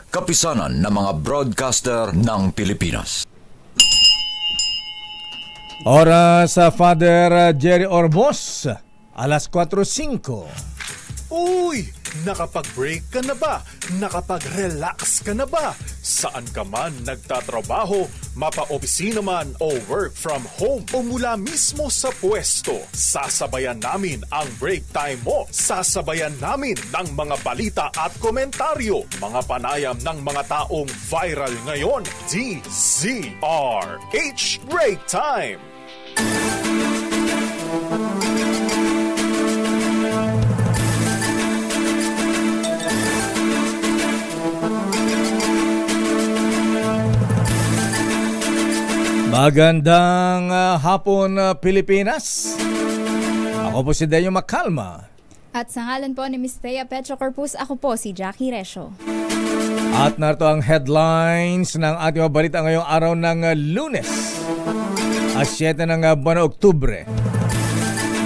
Kapisanan ng mga broadcaster ng Pilipinas. Oras sa Father Jerry Orbos, alas 4:05. Uy! Nakapag-break ka na ba? Nakapag-relax ka na ba? Saan ka man nagtatrabaho, mapa-opisina man o work from home o mula mismo sa pwesto, sasabayan namin ang break time mo. Sasabayan namin ng mga balita at komentaryo, mga panayam ng mga taong viral ngayon. DZRH Break Time! Magandang hapon, Pilipinas. Ako po si Deo Macalma. At sa ngalan po ni Ms. Thea Petro Corpus, ako po si Jackie Resio. At narito ang headlines ng ating mga balita ngayong araw ng Lunes, 7 ng buwan ng Oktubre.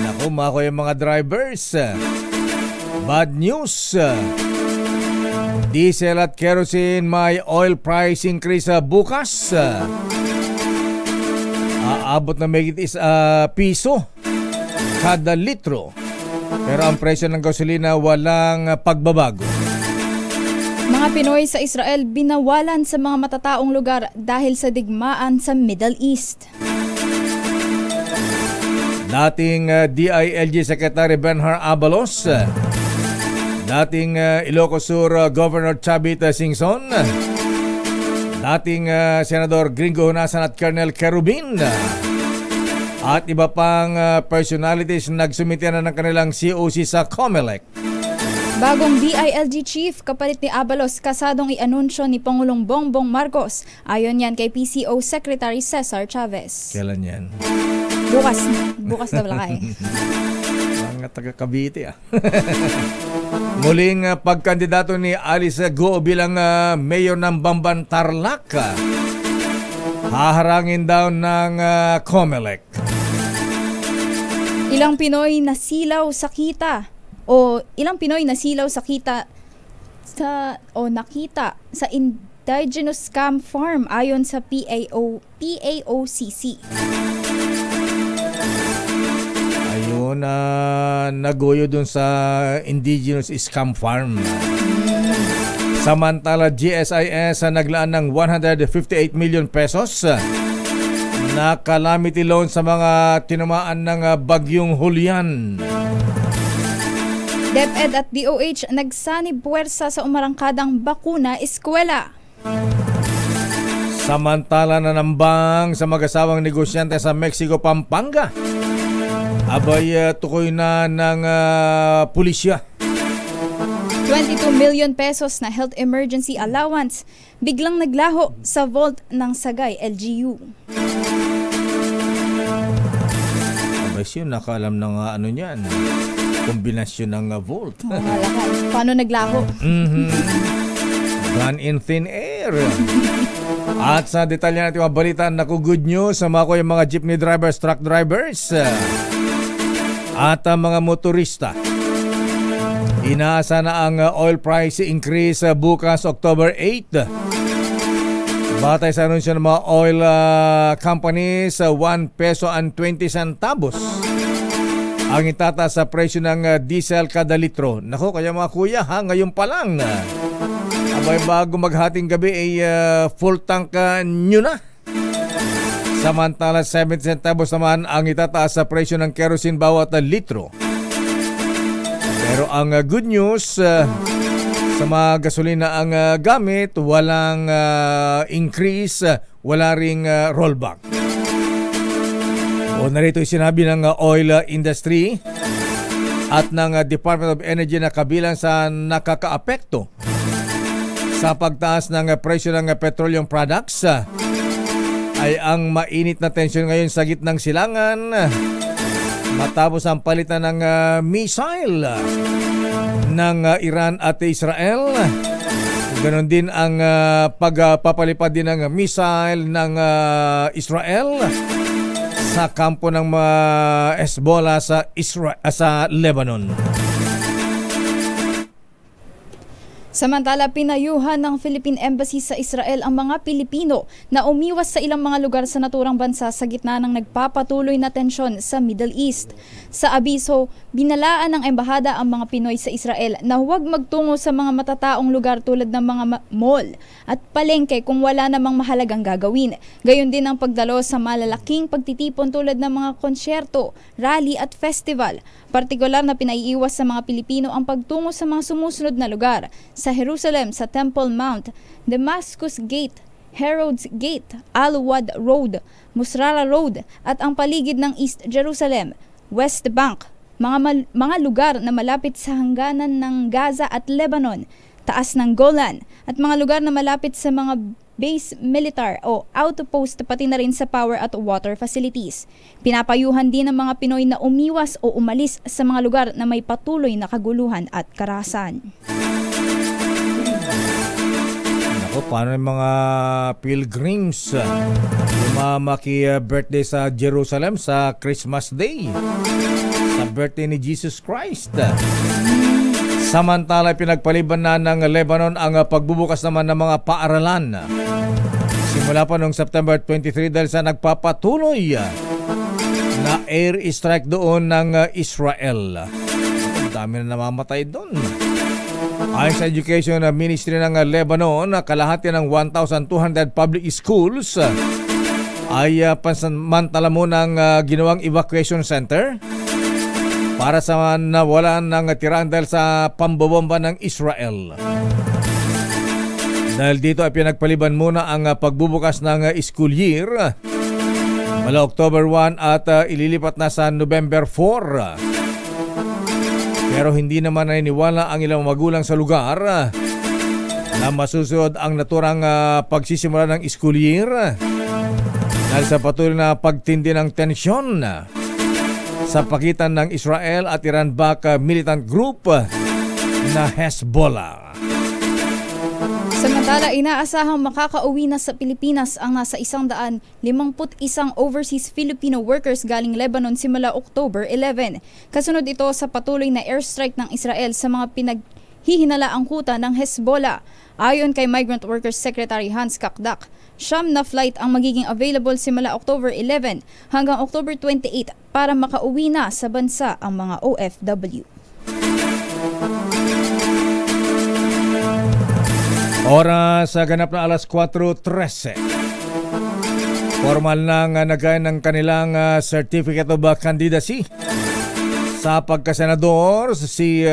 Naku, mako yung mga drivers. Bad news. Diesel at kerosene may oil price increase bukas. Aabot na may piso kada litro. Pero ang presyo ng gasolina walang pagbabago. Mga Pinoy sa Israel binawalan sa mga matataong lugar dahil sa digmaan sa Middle East. Dating DILG Secretary Benhar Abalos, dating Ilocos Sur Governor Chavit Singson, dating Senador Gringo Honasan at Colonel Kerubin, at iba pang personalities nagsumite na ng kanilang COC sa COMELEC. Bagong DILG Chief kapalit ni Abalos kasadong i-anunsyo ni Pangulong Bongbong Marcos. Ayon yan kay PCO Secretary Cesar Chavez. Kailan yan? Bukas na balakay. Mga taga Cavite Muling pagkandidato ni Alice Go bilang mayor ng Bamban Tarlac. Haharangin daw ng COMELEC. Ilang Pinoy nasilaw sa indigenous scam farm ayon sa PAOCC. Ayun, nagoyo dun sa indigenous scam farm. Samantala, GSIS naglaan ng 158 million pesos na calamity loan sa mga tinamaan ng bagyong Julian. DepEd at DOH nagsanib puwersa sa umarangkadang bakuna eskwela. Samantala, nanambang sa mag-asawang negosyante sa Mexico, Pampanga. Abay, tukoy na ng pulisya. 22 million pesos na health emergency allowance biglang naglaho sa vault ng Sagay LGU. Abay, yun, nakaalam na nga ano niyan. Kombinasyon ng vault. Paano naglaho? Gone in thin air. At sa detalye natin mga balita, naku, good news sa mga jeepney drivers, truck drivers, at mga motorista. Inaasa na ang oil price increase bukas October 8. Batay sa anunsyo ng mga oil companies, 1 peso and 20 centavos ang itataas sa presyo ng diesel kada litro. Nako, kaya mga kuya, ngayon pa lang abay, bago maghating gabi ay full tank nyo na. Samantala, 70 centavos naman ang itataas sa presyo ng kerosene bawat litro. Pero ang good news, sa mga gasolina ang gamit, walang increase, wala ring rollback. O narito sinabi ng oil industry at ng Department of Energy na kabilang sa nakakaapekto sa pagtaas ng presyo ng petroleum products ay ang mainit na tensyon ngayon sa gitnang silangan matapos ang palitan ng missile ng Iran at Israel. Ganon din ang pagpapalipad din ng missile ng Israel sa kampo ng Hezbollah sa Lebanon. Samantala, pinayuhan ng Philippine Embassy sa Israel ang mga Pilipino na umiwas sa ilang mga lugar sa naturang bansa sa gitna ng nagpapatuloy na tensyon sa Middle East. Sa abiso, binalaan ng embahada ang mga Pinoy sa Israel na huwag magtungo sa mga matataong lugar tulad ng mga mall at palengke kung wala namang mahalagang gagawin. Gayon din ang pagdalo sa malalaking pagtitipon tulad ng mga konsyerto, rally at festival. Partikular na pinaiiwas sa mga Pilipino ang pagtungo sa mga sumusunod na lugar: sa Jerusalem, sa Temple Mount, Damascus Gate, Herod's Gate, Al-Wad Road, Musrara Road at ang paligid ng East Jerusalem, West Bank, mga lugar na malapit sa hangganan ng Gaza at Lebanon, taas ng Golan at mga lugar na malapit sa mga base militar o outpost pati na rin sa power at water facilities. Pinapayuhan din ng mga Pinoy na umiwas o umalis sa mga lugar na may patuloy na kaguluhan at karahasan. Naku, paano yung mga pilgrims birthday sa Jerusalem sa Christmas Day, sa birthday ni Jesus Christ? Samantala, pinagpaliban na ng Lebanon ang pagbubukas naman ng mga paaralan simula pa noong September 23 dahil sa nagpapatuloy na air strike doon ng Israel. Ang dami na namamatay doon. Ayon sa Education Ministry ng Lebanon, kalahati ng 1,200 public schools ay pansamantala mo ng ginawang evacuation center para sa nawalan ng tiraan dahil sa pambobomba ng Israel. Dahil dito ay pinagpaliban muna ang pagbubukas ng school year mula October 1 at ililipat na sa November 4. Pero hindi naman naniniwala ang ilang magulang sa lugar na masusunod ang naturang pagsisimula ng school year dahil sa patuloy na pagtindi ng tensyon sa pagitan ng Israel at Iran-backed militant group na Hezbollah. Samantala, inaasahang makakauwi na sa Pilipinas ang nasa 151 overseas Filipino workers galing Lebanon simula October 11. Kasunod ito sa patuloy na airstrike ng Israel sa mga pinaghihinalaang kuta ng Hezbollah. Ayon kay Migrant Workers Secretary Hans Kakdak, 9 na flight ang magiging available simula October 11 hanggang October 28 para makauwi na sa bansa ang mga OFW. Oras sa ganap na alas 4:13. Formal nang nagay ng kanilang Certificate of Candidacy sa pagkasenador si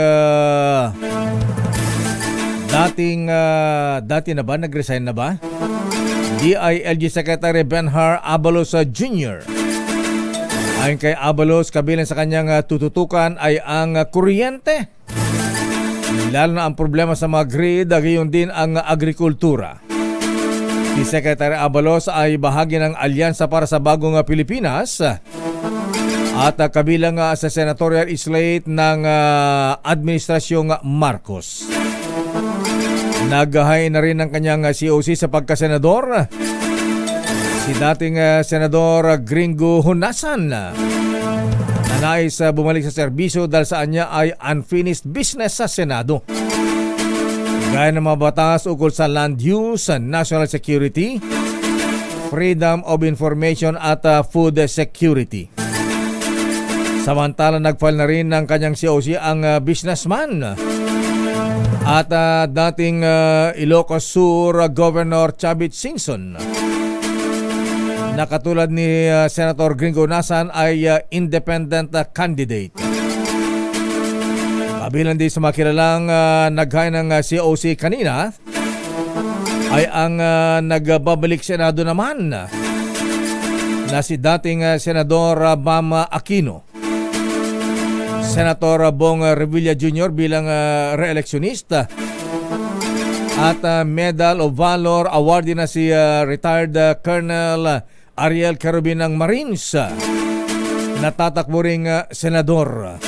dati na ba? Nag-resign na ba? DILG Secretary Benhar Abalos Jr. Ayon kay Abalos, kabilang sa kanyang tututukan ay ang kuryente, lalo na ang problema sa mga grid, gayon din ang agrikultura. Si Secretary Abalos ay bahagi ng Alyansa para sa Bagong Pilipinas at kabilang sa senatorial slate ng Administrasyong Marcos. Naghahay na rin ng kanyang COC sa pagkasenador si dating Senador Gringo Honasan na nais bumalik sa serbisyo dahil sa kanya ay unfinished business sa Senado. Gaya ng mga batas ukol sa land use, national security, freedom of information at food security. Samantala, nag-file na rin ng kanyang COC ang businessman at dating Ilocos Sur Governor Chavit Singson na katulad ni Senator Gringo Honasan ay independent candidate. Kabilang din sa makilalang naghain ng COC kanina ay ang nagbabalik Senado naman na si dating Senador Bam Aquino. Senator Bong Revilla Jr. bilang re-electionista at Medal of Valor awardee na si retired Colonel Ariel Carubin ng Marines na tatakbo ring senador.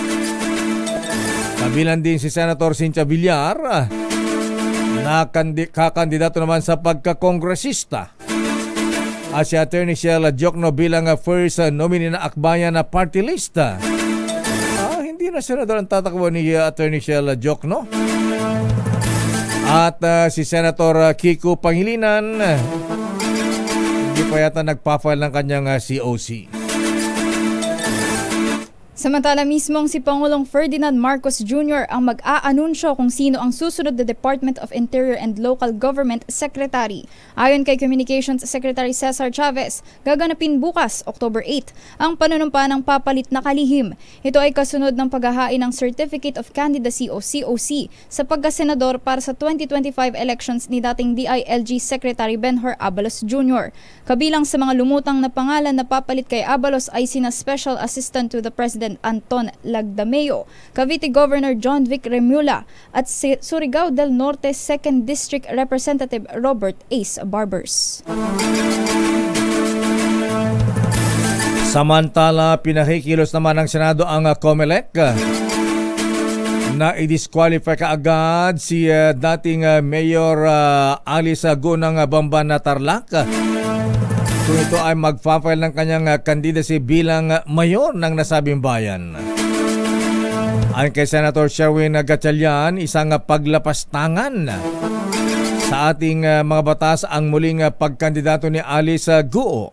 Kabilang din si Senator Cynthia Villar na kakandidato naman sa pagkakongresista at si Attorney Sheila Diokno bilang first nominee na akbayan na party list. Hindi na senador ang tatakbo ni Attorney Sheila Diokno. At si Senator Kiko Pangilinan, hindi pa yata nagpa-file ng kanyang COC. Samantala mismong si Pangulong Ferdinand Marcos Jr. ang mag-aanunsyo kung sino ang susunod na Department of Interior and Local Government Secretary. Ayon kay Communications Secretary Cesar Chavez, gaganapin bukas, October 8, ang panunumpa ng papalit na kalihim. Ito ay kasunod ng paghahain ng Certificate of Candidacy o COC sa pagkasenador para sa 2025 elections ni dating DILG Secretary Benhur Abalos Jr. Kabilang sa mga lumutang na pangalan na papalit kay Abalos ay sina Special Assistant to the President Anton Lagdameo, Cavite Governor John Vic Remulla at Surigao del Norte 2nd District Representative Robert Ace Barbers. Samantala, pinakikilos naman ng Senado ang COMELEC na i-disqualify kaagad si dating Mayor Alice Go ng Bamban na Tarlac kung ito ay mag-file ng kanyang candidacy bilang mayor ng nasabing bayan. Ayon kay Senator Sherwin Gatchalian, isang paglapastangan sa ating mga batas ang muling pagkandidato ni Alice Guo.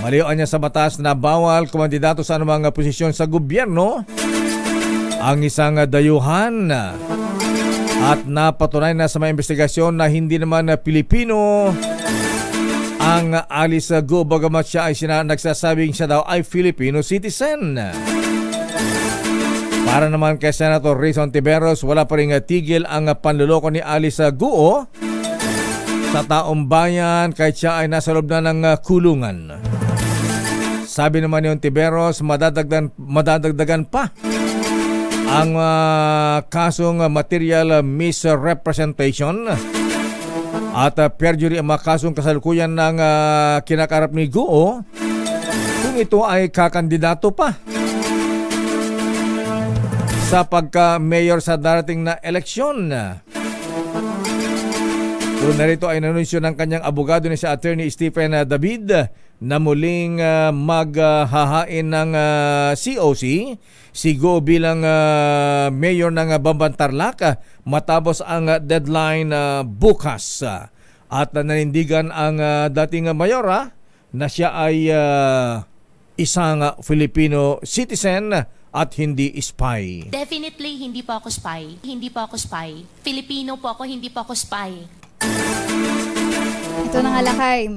Maliwan niya sa batas na bawal kumandidato sa anumang posisyon sa gobyerno ang isang dayuhan at napatunay na sa mga investigasyon na hindi naman Pilipino ang Alice Go, bagamat siya ay nagsasabing siya daw ay Filipino citizen. Para naman kay Senator Rizon Tiberos, wala pa rin tigil ang panluloko ni Alice Go sa taong bayan kahit siya ay nasa loob na ng kulungan. Sabi naman ni Tiberos, madadagdagan pa ang kasong material misrepresentation at perjury ang mga kasong kasalukuyan ng kinakarap ni Guo kung ito ay kakandidato pa sa pagka-mayor sa darating na eleksyon. Una rito ay nanunsyo ng kanyang abogado ni si Attorney Stephen David na muling maghahain ng COC si Go bilang mayor ng Bamban Tarlac matapos ang deadline bukas. At nanindigan ang dating mayora na siya ay isang Filipino citizen at hindi spy. Definitely hindi po ako spy. Hindi po ako spy. Filipino po ako, hindi po ako spy. Ito na nga lakay.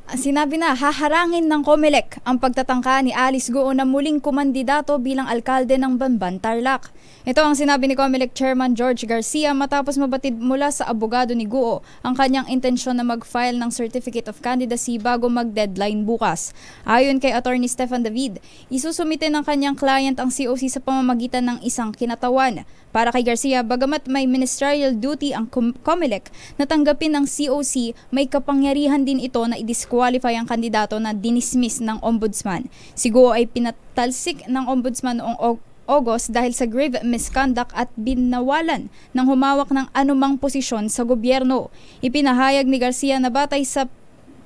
Sinabi na haharangin ng COMELEC ang pagtatangka ni Alice Go na muling kumandidato bilang alkalde ng Bamban Tarlac. Ito ang sinabi ni COMELEC Chairman George Garcia matapos mabatid mula sa abogado ni Guo ang kanyang intensyon na mag-file ng Certificate of Candidacy bago mag-deadline bukas. Ayon kay Attorney Stephen David, isusumite ng kanyang client ang COC sa pamamagitan ng isang kinatawan. Para kay Garcia, bagamat may ministerial duty ang COMELEC na tanggapin ng COC, may kapangyarihan din ito na i-disqualify ang kandidato na dinismiss ng ombudsman. Si Guo ay pinatalsik ng ombudsman noong August dahil sa grave misconduct at binawalan ng humawak ng anumang posisyon sa gobyerno. Ipinahayag ni Garcia na batay sa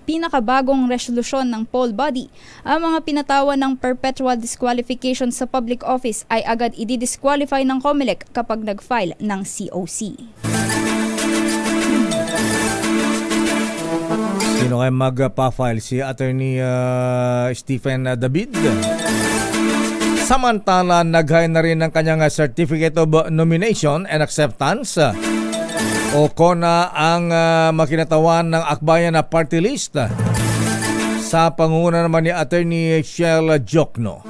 pinakabagong resolusyon ng poll body, ang mga pinatawan ng perpetual disqualification sa public office ay agad i-disqualify ng COMELEC kapag nag-file ng COC. Sino kayo magpa-file? Si Attorney Stephen David. Samantala, nag-hire na rin ng kanyang Certificate of Nomination and Acceptance o CONA ang makinatawan ng akbayan na party list sa pangunguna naman ni Attorney Shell Jokno.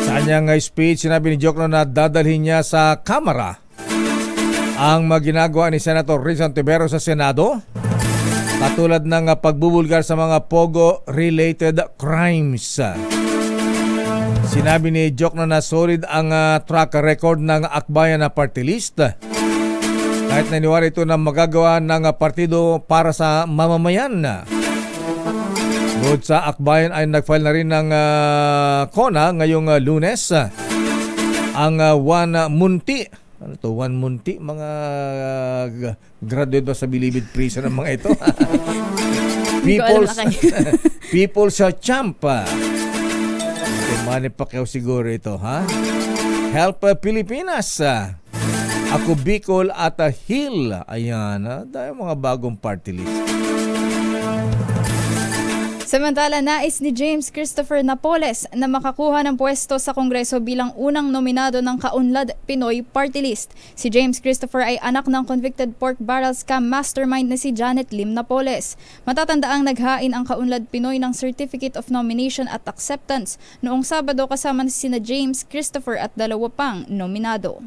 Sa kanyang speech, sinabi ni Jokno na dadalhin niya sa Kamara ang maginagawa ni Senator Rizon Tiberos sa Senado, katulad ng pagbubulgar sa mga Pogo-related crimes. Sinabi ni Jokno na solid ang track record ng akbayan na party list. Kahit naniwala ito na magagawa ng partido para sa mamamayan. Bukod sa akbayan ay nag-file na rin ng CONA ngayong Lunes. Ang Juan Munti. Ano to? Juan Munti? Mga graduate ba sa Bilibid Prison ng mga ito? People's Champ. Manny Pacquiao siguro ito, ha? Help Pilipinas. Ako Bicol at Hill. Ayan, dahil mga bagong party list. Samantala, nais ni James Christopher Napoles na makakuha ng pwesto sa Kongreso bilang unang nominado ng Kaunlad Pinoy Party List. Si James Christopher ay anak ng convicted pork barrel scam mastermind na si Janet Lim Napoles. Matatandaang naghain ang Kaunlad Pinoy ng Certificate of Nomination at Acceptance noong Sabado kasama sina James Christopher at 2 pang nominado.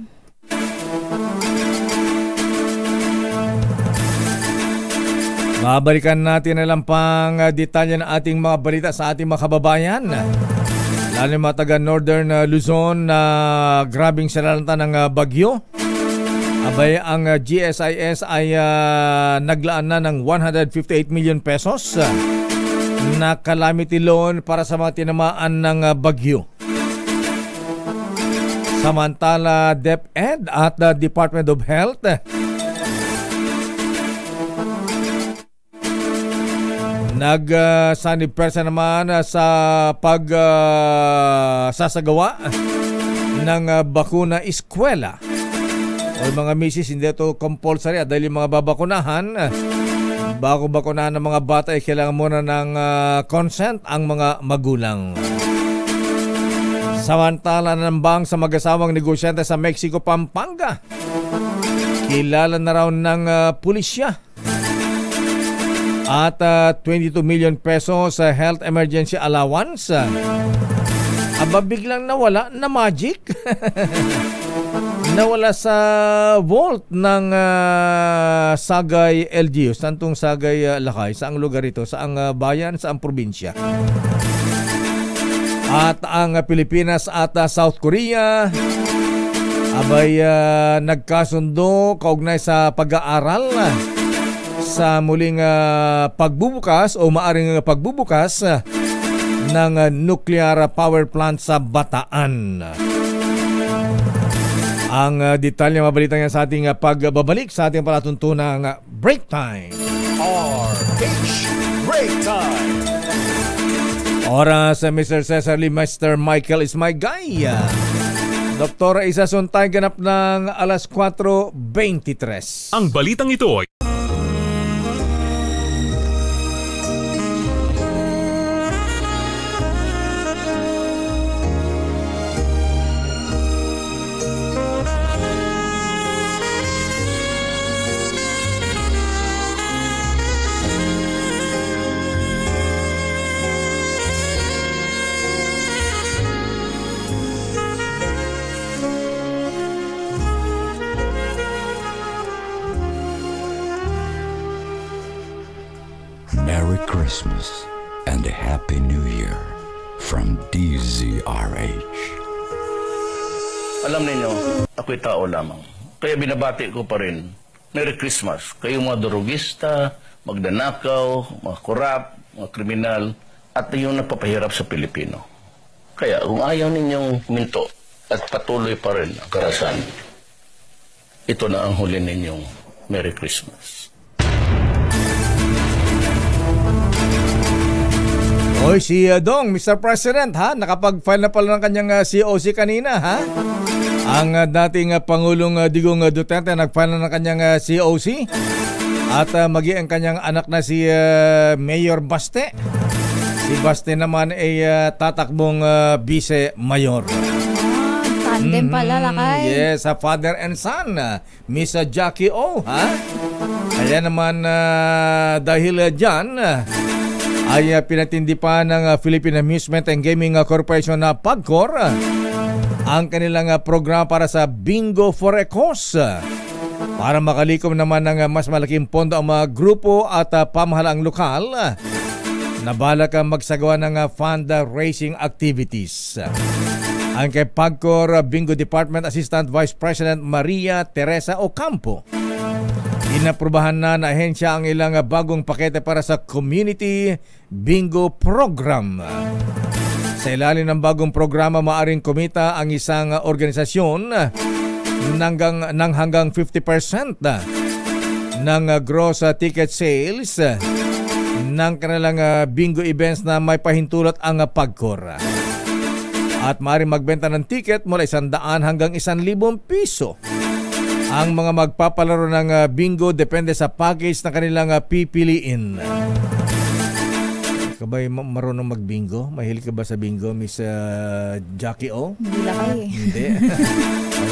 Babalikan natin na lang pang detalye ng ating mga balita sa ating mga kababayan. Lalo yung mga taga Northern Luzon na grabing sinalanta ng bagyo. Abay, ang GSIS ay naglaan na ng 158 million pesos na calamity loan para sa mga tinamaan ng bagyo. Samantala, DepEd at the Department of Health nagsanib-persa naman sa pagsasagawa ng bakuna eskwela. O mga misis, hindi ito compulsory dahil yung mga babakunahan, bago bakunahan ng mga bata ay kailangan muna ng consent ang mga magulang. Samantala, nambang sa mag-asawang negosyante sa Mexico, Pampanga. Kilala na raw ng pulisya. At 22 million pesos sa health emergency allowance. Aba, biglang nawala na magic. Nawala sa vault ng Sagay LGU. Santong Sagay Lakay? Saang lugar ito? Saang bayan? Saang probinsya? At ang Pilipinas at South Korea abay nagkasundo kaugnay sa pag-aaral sa muling pagbubukas o maaring pagbubukas ng nuclear power plant sa Bataan. Ang detalye mabalita nga sa ating pagbabalik sa ating palatuntunang Break Time. RH Break Time. Oras Mr. Cesar Lee, Mr. Michael is my guy. Doktora Isa Suntay, ganap ng alas 4:23. Ang balitang ito ay Merry Christmas and a Happy New Year from DZRH. Alam ninyo, ako'y tao lamang. Kaya binabati ko pa rin, Merry Christmas. Kayong mga durugista, magdanakaw, mga korap, mga kriminal, at yung nagpapahirap sa Pilipino. Kaya kung ayaw ninyong minto at patuloy pa rin ang karasan, ito na ang huli ninyong Merry Christmas. Oy, si Dong, Mr. President, ha? Nakapag-file na pala ng kanyang COC kanina, ha? Ang dating Pangulong Digong Duterte nag-file na ng kanyang COC. At maging ang kanyang anak na si Mayor Baste. Si Baste naman ay tatakbong Vice Mayor. Tandem pala, Lakay. Yes, father and son, Miss Jackie O, ha? Kaya naman dahil dyan, ay pinatindi pa ng Philippine Amusement and Gaming Corporation na PAGCOR ang kanilang programa para sa Bingo for a Cause para makalikom naman ng mas malaking pondo ang mga grupo at pamahalaang lokal na balak magsagawa ng fundraising activities. Ang kay PAGCOR Bingo Department Assistant Vice President Maria Teresa Ocampo, inaprubahan na ahensya ang ilang bagong pakete para sa Community Bingo Program. Sa ilalim ng bagong programa, maaring kumita ang isang organisasyon ng hanggang 50% ng gross ticket sales ng kanilang bingo events na may pahintulot ang PAGCOR. At maaring magbenta ng ticket mula 100 hanggang 1,000 piso. Ang mga magpapalaro ng bingo depende sa package na kanilang pipiliin. Kabay marunong magbingo? Mahilig ka ba sa bingo, Miss Jackie O? Hindi lang kayo eh. Hindi.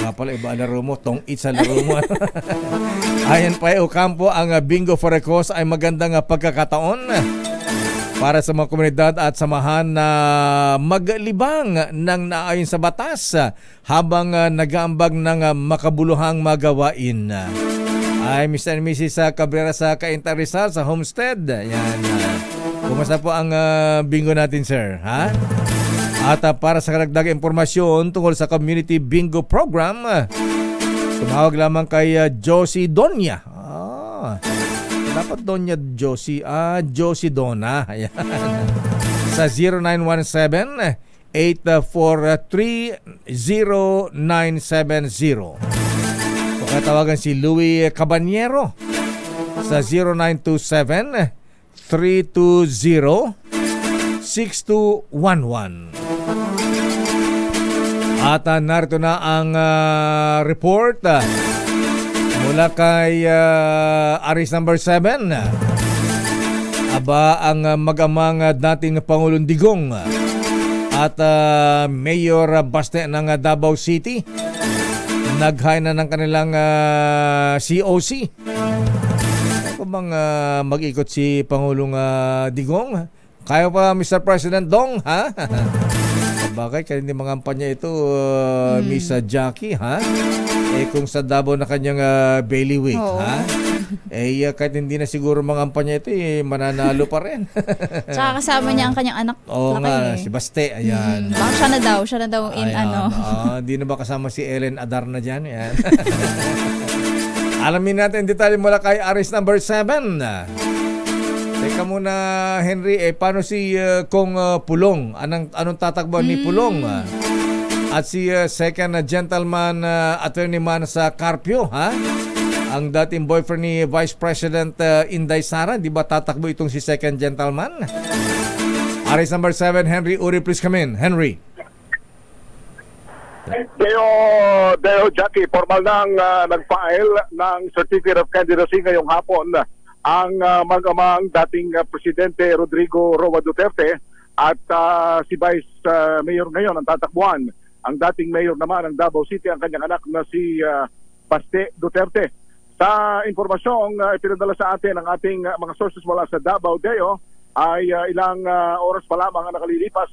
Nga pala, iba laro mo. Tong-it sa laro mo. Ayan pa Ocampo, ang bingo for a cause ay magandang pagkakataon para sa mga komunidad at samahan na maglibang ng naayon sa batas habang nag-aambag ng makabuluhang magawain. Ay Mr. and Mrs. Cabrera sa Cainta Rizal sa Homestead. Ayan. Kumusta po ang bingo natin, sir? Ha? At para sa karagdag impormasyon tungkol sa Community Bingo Program, tumawag lamang kay Josie Donya. Dapat Donya Josie. Josie Dona. Ayan. Sa 0917-843-0970. Tawagan si Louie Cabanyero sa 0927-320-6211. At narito na ang report mula kay Aris number 7. Aba ang mag-amang dating Pangulong Digong at Mayor Baste ng Davao City naghain na ng kanilang COC. Ako bang mag-ikot si Pangulong Digong? Kaya pa Mr. President Dong, ha? Bakit? Kaya hindi mangampanya ito, Miss Jackie, ha? Kung sa Davao na kanyang bailiwick, ha? Kahit hindi na siguro mangampanya ito, mananalo pa rin. Tsaka kasama niya ang kanyang anak. Oo nga, si Baste, ayan. Baka siya na daw in ayan. Hindi na ba kasama si Ellen Adarna dyan? Ayan. Alamin natin detalye mula kay Aris number 7. Teka muna, Henry, paano si Kong Pulong? Anong tatakbo ni Pulong? At si second gentleman attorney man sa Carpio, ha? Ang dating boyfriend ni Vice President Inday Sara, di ba tatakbo itong si second gentleman? Aris number 7, Henry Uri, please come in. Henry. Deo Jackie, formal nang nag-file ng Certificate of Candidacy ngayong hapon ang mag-amang dating Presidente Rodrigo Roa Duterte at si Vice Mayor ngayon ang tatakbuhan. Ang dating Mayor naman ng Davao City, ang kanyang anak na si Baste Duterte. Sa impormasyong ipinadala sa atin ng ating mga sources mula sa Davao, Deo, ay ilang oras pa lamang ang nakalilipas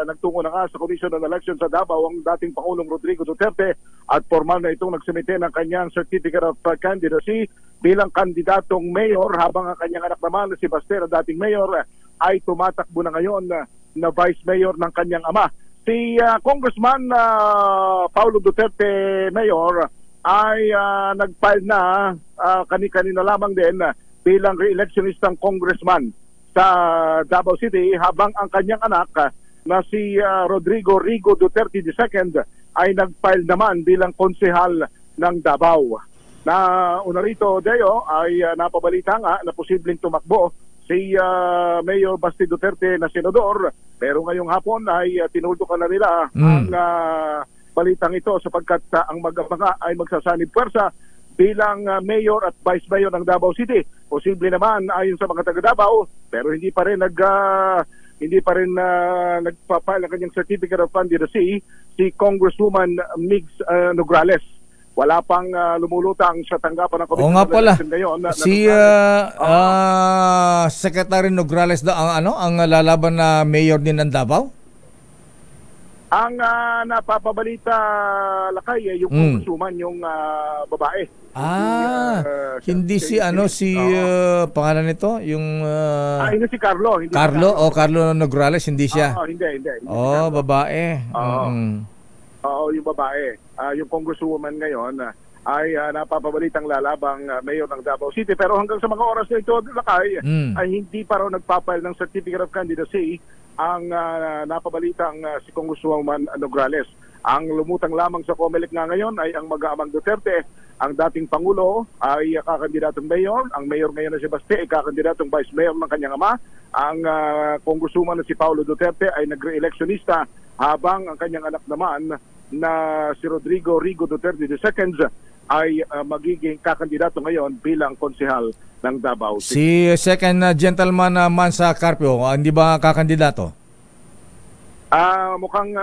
nagtungo na nga sa Commission on Elections sa Davao ang dating Pangulong Rodrigo Duterte at formal na itong nagsumite ng kanyang Certificate of Candidacy bilang kandidatong mayor, habang ang kanyang anak naman na si Baste, na dating mayor, ay tumatakbo na ngayon na vice mayor ng kanyang ama. Si Congressman Paulo Duterte, mayor, ay nag-file na kani-kanina lamang din bilang re-electionistang congressman sa Davao City, habang ang kanyang anak na si Rodrigo Rigo Duterte II ay nag-file naman bilang konsehal ng Davao. Na una rito, Deo, ay napabalita nga na posibleng tumakbo si Mayor Baste Duterte na senador, pero ngayong hapon ay tinuldukan na nila ang balitang ito sapagkat ang mag-amanga ay magsasanib puwersa bilang mayor at vice mayor ng Davao City. Posible naman ayon sa mga taga Davao, pero hindi pa rin nagpa-file ang kanyang Certificate of Candidacy si Congresswoman Migs Nograles. Wala pang lumulutang sa tanggapan ng Commission of Election ngayon. Si Secretary Nograles ang lalaban na mayor din ng Davao? Ang napapabalita, Lakay, yung congresswoman, yung babae. Hindi si pangalan nito, yung hindi si Carlo. Carlo Nograles, hindi siya. Hindi. Babae. Yung babae. Yung congresswoman ngayon ay napapabalitang lalabang mayor ng Davao City, pero hanggang sa mga oras na ito, Lakay, ay hindi pa raw nagpapile ng Certificate of Candidacy ang napabalitang si Congresswoman Nograles. Ang lumutang lamang sa COMELEC nga ngayon ay ang mag-aamang Duterte. Ang dating Pangulo ay kakandidatong mayor. Ang mayor ngayon na si Baste ay kakandidatong vice mayor ng kanyang ama. Ang Congresswoman na si Paulo Duterte ay nagre-electionista, habang ang kanyang anak naman na si Rodrigo Rigo Duterte II ay magiging kakandidato ngayon bilang konsehal ng Davao City. Si second gentleman Mansa Carpio, hindi ba kakandidato? Mukhang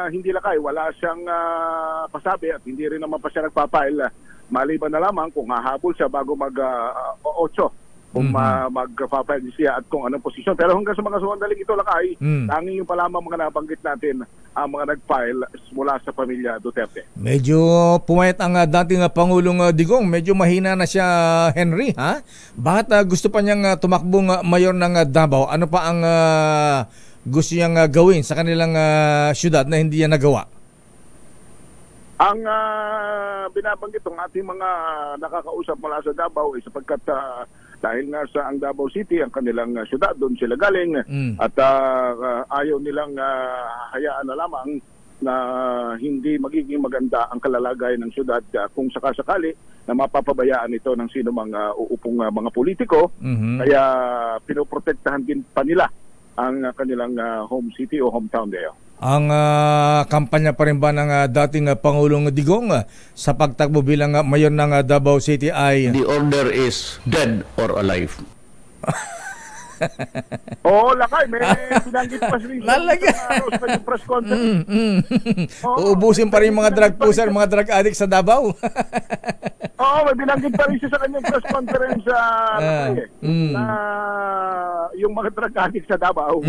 hindi lakay. Wala siyang pasabi at hindi rin naman pa siya nagpapail. Maliban na lamang kung hahabol siya bago mag-8 kung mag-file siya at kung anong posisyon. Pero hanggang sa mga sandaling ito lakay, tanging yung pa lamang mga nabanggit natin ang mga nag-file mula sa pamilya Duterte. Medyo pumayat ang dating Pangulong Digong. Medyo mahina na siya, Henry. Ha? Bakit gusto pa niyang tumakbong mayor ng Davao? Ano pa ang gusto niyang gawin sa kanilang syudad na hindi niya nagawa? Ang binabanggit ng ating mga nakakausap mula sa Davao ay sapagkat dahil nga sa ang Davao City, ang kanilang syudad, doon sila galing at ayaw nilang hayaan na lamang na hindi magiging maganda ang kalalagay ng syudad kung sakasakali na mapapabayaan ito ng sino mga uupong mga politiko. Kaya pinoprotektahan din pa nila ang kanilang home city o hometown there. Ang kampanya pa rin ba ng dating Pangulong Digong sa pagtakbo bilang mayor ng Davao City ay... The order is dead or alive. Oo, lakay. May binanggit pa siya sa press conference. Uubusin pa rin mga drug puser, mga drug addict sa Davao. Oo, may binanggit pa rin siya sa kanyang press conference na yung mga drug addict sa Davao.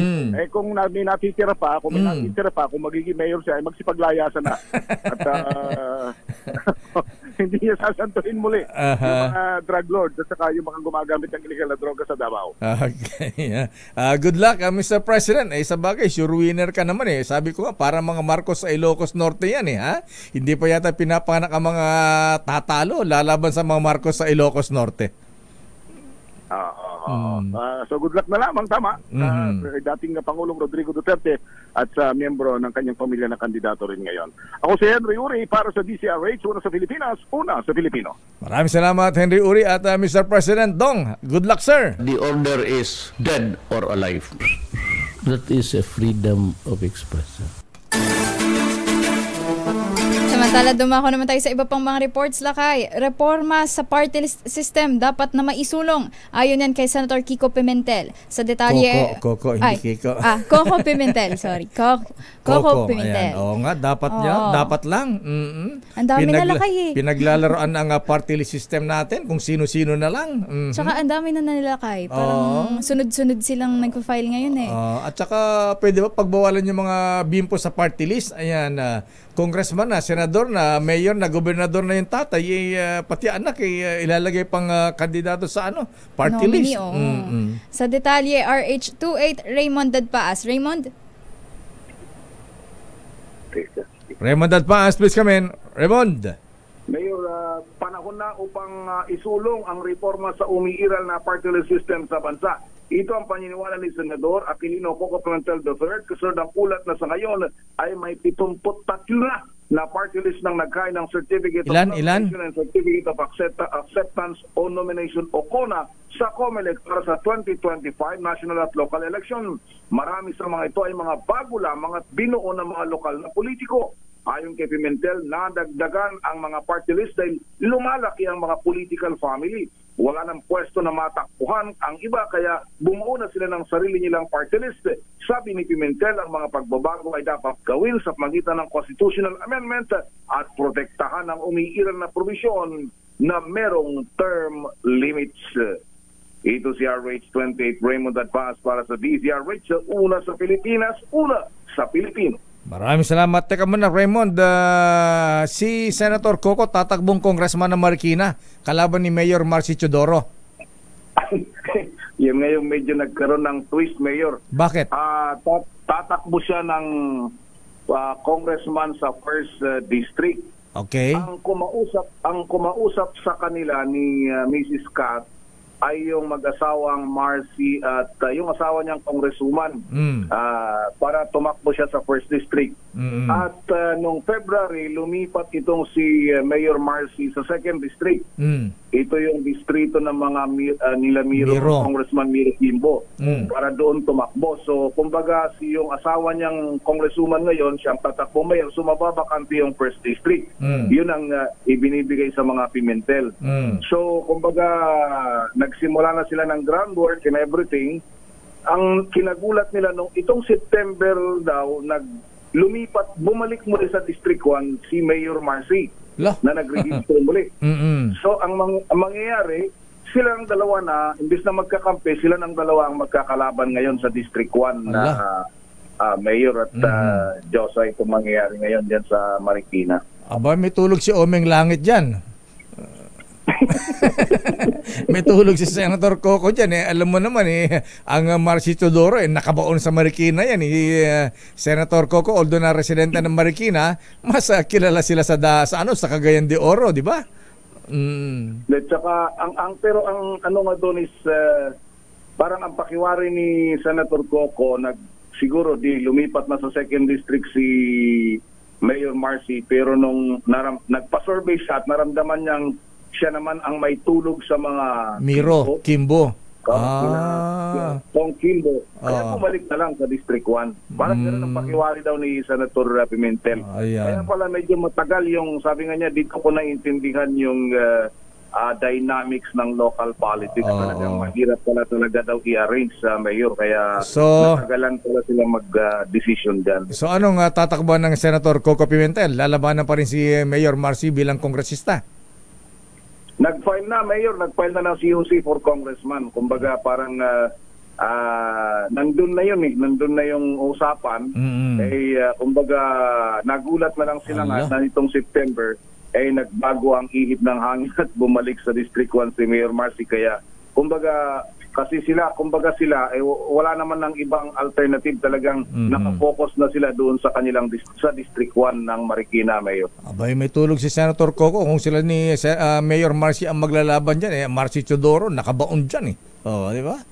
Kung may natitira pa, kung magiging mayor siya, ay magsipaglayasan na. At hindi niya sasantuhin muli yung mga drug lords at saka yung mga gumagamit ng illegal na droga sa Davao. Okay. Good luck, Mr. President. Sa bagay, sure winner ka naman eh. Sabi ko nga, para mga Marcos sa Ilocos Norte yan eh. Ha? Hindi pa yata pinapanganak ang mga tatalo lalaban sa mga Marcos sa Ilocos Norte. So good luck na lamang, tama. Dating Pangulong Rodrigo Duterte at sa miyembro ng kanyang pamilya na kandidato rin ngayon. Ako si Henry Uri para sa DZRH, una sa Pilipinas, una sa Pilipino. Maraming salamat, Henry Uri at Mr. President Dong. Good luck, sir. The order is dead or alive. That is a freedom of expression. Samantala, dumako naman tayo sa iba pang mga reports, lakay. Reforma sa party list system dapat na maisulong. Ayon yan kay Senator Kiko Pimentel. Sa detalye... Coco, hindi Kiko. Coco Pimentel, sorry. Coco Pimentel. Oo nga, dapat niya. Dapat lang. Ang dami na lakay eh. Pinaglalaroan ang party list system natin kung sino-sino na lang. Tsaka ang dami na nilakay. Parang sunod-sunod silang nagpa-file ngayon eh. At saka pwede ba pagbawalan yung mga bimpo sa party list? Ayan, congressman na, senador na, mayor na, gobernador na yung tatay, pati anak ilalagay pang kandidato sa party list. Sa detalye, RH28 Raymond Dadpaas. Raymond Dadpaas, please come in. Raymond. Mayor, panahon na upang isulong ang reforma sa umiiral na party list system sa bansa. Ito ang paniniwala ni Senador Aquilino Coco Pimentel III, kasunod ang ulat na sa ngayon ay may 73 na party list ng nagkain ng Certificate of Nomination and Certificate of Acceptance o Nomination o CONA sa COMELEC para sa 2025 national at local election. Marami sa mga ito ay mga bago lamang at binuo ng mga lokal na politiko. Ayon kay Pimentel, nadagdagan ang mga party list dahil lumalaki ang mga political family. Wala ng pwesto na matakbuhan ang iba kaya bumuo na sila ng sarili nilang party list. Sabi ni Pimentel, ang mga pagbabago ay dapat gawin sa pagitan ng constitutional amendment at protektahan ang umiiral na provision na merong term limits. Ito si RH28 Raymond Dadpaas para sa DZRH, una sa Pilipinas, una sa Pilipino. Maraming salamat. Teka muna, Raymond, si Senator Coco tatakbong congressman ng Marikina kalaban ni Mayor Marcy Teodoro. Yung ngayon medyo nagkaroon ng twist, Mayor. Bakit? Tatakbo siya ng congressman sa 1st District. Okay. Ang kumausap sa kanila ni Mrs. Kat ay yung mag-asawang Marcy at yung asawa niyang congresswoman para tumakbo siya sa 1st District. At noong February, lumipat itong si Mayor Marcy sa 2nd District. Ito yung distrito ng mga nila Miro. Congressman Miro Kimbo, para doon tumakbo. So, kumbaga, yung asawa niyang congresswoman ngayon, siyang tatakbo mayor, sumababakante yung 1st District. Yun ang ibinibigay sa mga Pimentel. So, kumbaga, nagsimula na sila ng groundwork and everything. Ang kinagulat nila nung itong September daw, lumipat, bumalik muli sa District 1 si Mayor Marcy na nag-register muli. So, ang mangyayari, silang dalawa na, imbis na magkakampi, sila ng dalawa ang magkakalaban ngayon sa District 1 na Mayor at Josa. Ito mangyayari ngayon dyan sa Marikina. Aba, may tulog si Omeng Langit dyan. May tulog si Senator Coco dyan Alam mo naman ang Marcy Teodoro nakabaon sa Marikina yan Senator Coco, although na residente ng Marikina, mas kilala sila sa Cagayan de Oro, di ba? At saka pero ang ano nga doon is parang ang pakiwari ni Senator Coco, siguro lumipat na sa 2nd District si Mayor Marcy, pero nung nagpa-survey siya at naramdaman niyang siya naman ang may tulog sa mga Miro Kimbo. Kong Kimbo. Kaya bumalik na lang sa District 1. Parang gano'n ang pakiwari daw ni Senator Pimentel. Kaya pala medyo matagal yung, sabi nga niya, dito ko naiintindihan yung dynamics ng local politics. Talagang mahirap pala talaga daw i-arrange sa mayor. Kaya natagalan pala sila mag-decision dyan. So anong tatakbo ng Senator Coco Pimentel? Lalabanan pa rin si Mayor Marcy bilang kongresista? Nag-file na, Mayor. Nag-file na ng COC for Congressman. Kumbaga parang nandun na yun Nandun na yung usapan. Kumbaga nagulat na lang sila na nitong September nagbago ang ihip ng hangin at bumalik sa District 1 si Mayor Marcy. Kaya kumbaga sila wala naman ng ibang alternative, talagang nakafocus na sila doon sa kanilang sa District 1 ng Marikina, Mayor. Abay, may tulog si Senator Coco kung sila ni Mayor Marcy ang maglalaban dyan Marcy Teodoro nakabaon dyan di ba?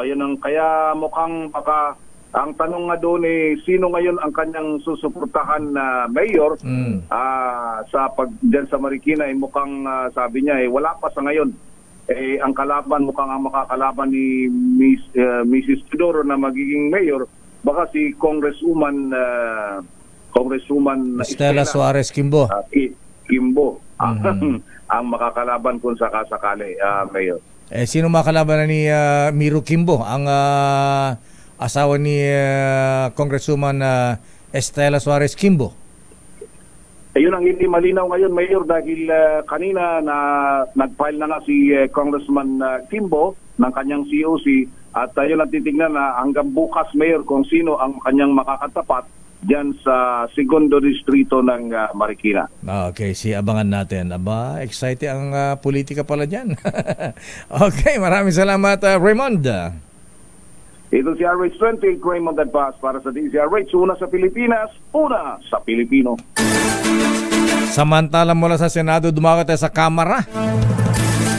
Yun ang kaya mukhang baka ang tanong nga doon sino ngayon ang kanyang susuportahan na mayor dyan sa Marikina. Mukhang sabi niya wala pa sa ngayon. Ang kalaban, mukhang ang makakalaban ni Mrs. Teodoro na magiging mayor, baka si Congresswoman Estela Suarez Kimbo. Kimbo ang makakalaban kung sakasakali, mayor. Sino makakalaban na ni Miro Kimbo, ang asawa ni Congresswoman Estela Suarez Kimbo? Yun ang hindi malinaw ngayon, Mayor, dahil kanina na nag-file na nga si Congressman Kimbo ng kanyang COC at yun ang titignan na hanggang bukas, Mayor, kung sino ang kanyang makakatapat dyan sa segundo distrito ng Marikina. Okay, abangan natin. Excited ang politika pala dyan. Okay, maraming salamat, Raymond. Ito si RH28, Raymond Advas para sa DZRH. Una sa Pilipinas, una sa Pilipino. Samantala mula sa Senado, dumakot tayo sa Kamara.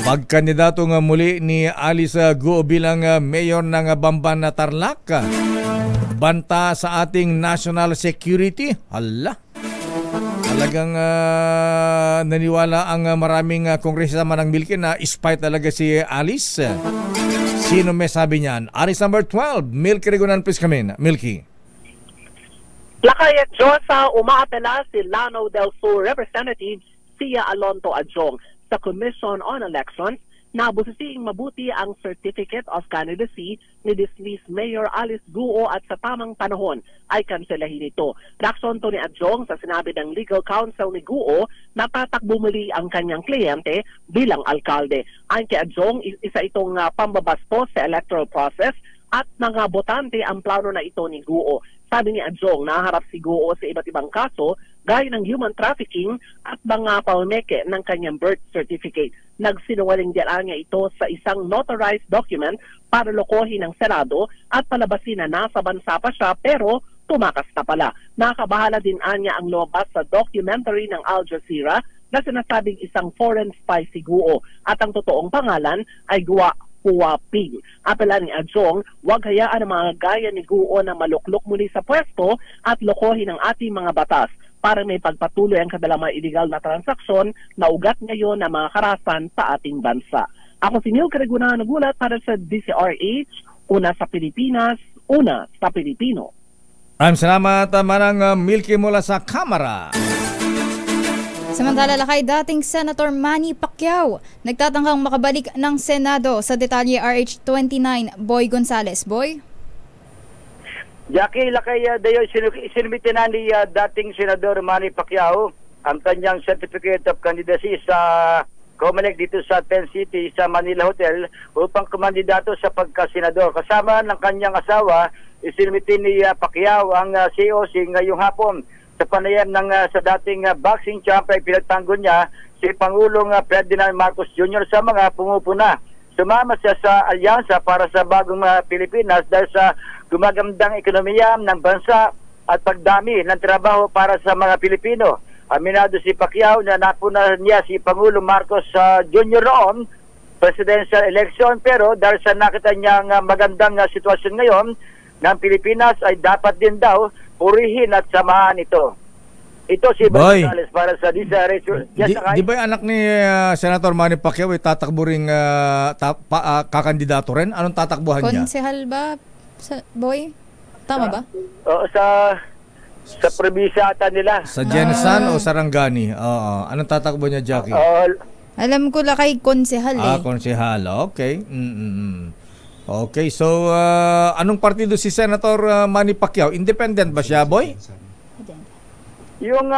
Pagkandidato nga muli ni Alice Guo bilang mayor ng Bamban na Tarlac. Banta sa ating national security. Talagang naniwala ang maraming kongresista manang Milky na spy talaga si Alice. Sino may sabi niyan? Aris number 12, Milky Regunan, please come in. Milky. Lakayat Josa, umaapela si Lanao del Sur Representative Sia Alonto Adjong sa Commission on Elections na busisiing mabuti ang Certificate of Candidacy ni dismissed Mayor Alice Guo at sa tamang panahon ay kanselahin ito. Reaksyon to ni Adjong sa sinabi ng legal counsel ni Guo na tatakbo muli ang kanyang kliyente bilang alkalde. Ayon kay Adjong, isa itong pambabastos sa electoral process at mga botante ang plano na ito ni Guo. Sabi ni Adjong, naharap si Guo sa iba't ibang kaso gaya ng human trafficking at mga pameke ng kanyang birth certificate. Nagsinungaling diyan niya ito sa isang notarized document para lokohin ng Senado at palabasin na nasa bansa pa siya pero tumakas na pala. Nakabahala din anya ang lumabas sa documentary ng Al Jazeera na sinasabing isang foreign spy si Guo at ang totoong pangalan ay puwaping. Apela ni Adjong, huwag hayaan ang mga gaya ni Guo na maluklok muli sa pwesto at lokohin ang ating mga batas para may pagpatuloy ang kadalang mga illegal na transaksyon na ugat ngayon ng mga karahasan sa ating bansa. Ako si Neil Cariguna, nagulat para sa DZRH, una sa Pilipinas, una sa Pilipino. Maraming salamat, Manang Milky mula sa Kamara. Samantala, lakay dating Senator Manny Pacquiao nagtatangkang makabalik ng Senado. Sa detalye, RH29, Boy Gonzales. Boy? Jackie, lakay dayo sinumite na ni dating Senador Manny Pacquiao ang kanyang certificate of candidacy sa COMELEC dito sa 10 City sa Manila Hotel upang kumandidato sa pagkasenador. Kasama ng kanyang asawa, isinumite ni Pacquiao ang COC ngayong hapon. Sa panayam ng sa dating boxing champ ay pinagtanggol niya si Pangulong Ferdinand Marcos Jr. sa mga pumupuna. Sumama siya sa alyansa para sa bagong Pilipinas dahil sa gumagandang ekonomiya ng bansa at pagdami ng trabaho para sa mga Pilipino. Aminado si Pacquiao na napuna niya si Pangulong Marcos Jr. noon presidential election, pero dahil sa nakita niyang magandang sitwasyon ngayon ng Pilipinas ay dapat din daw purihin at samahan ito. Ito si Boy Gonzales para sa DZRH. Di ba yung anak ni Senator Manny Pacquiao ay tatakbo ring kakandidato rin? Anong tatakbuhan niya? Konsehal ba, Boy? Tama ba? Sa probinsya ata nila. Sa Jensan o Sarangani? Anong tatakbo niya, Jackie? Alam ko lakay konsehal eh. Konsehal. Okay. Okay, so anong partido si Senator Manny Pacquiao? Independent ba siya, Boy? Yung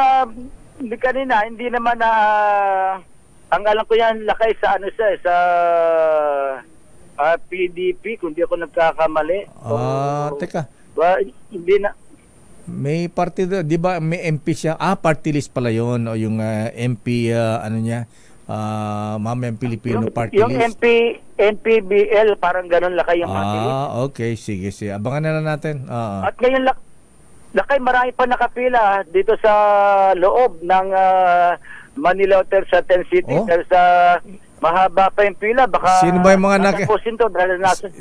kanina, hindi naman ang alam ko yan, lakay sa sa PDP, kung di ako nagkakamali. Teka. Hindi na. May partido, di ba may MP siya? Party list pala yun. O yung MP, ano niya? Mamayang Pilipino party yung list. NPBL, parang ganun lakay yung party list. Okay, sige. Abangan na lang natin. At ngayon lakay marami pa nakapila dito sa loob ng Manila Hotel sa 10 City. Dahil sa mahaba pa yung pila, baka sino ba yung mga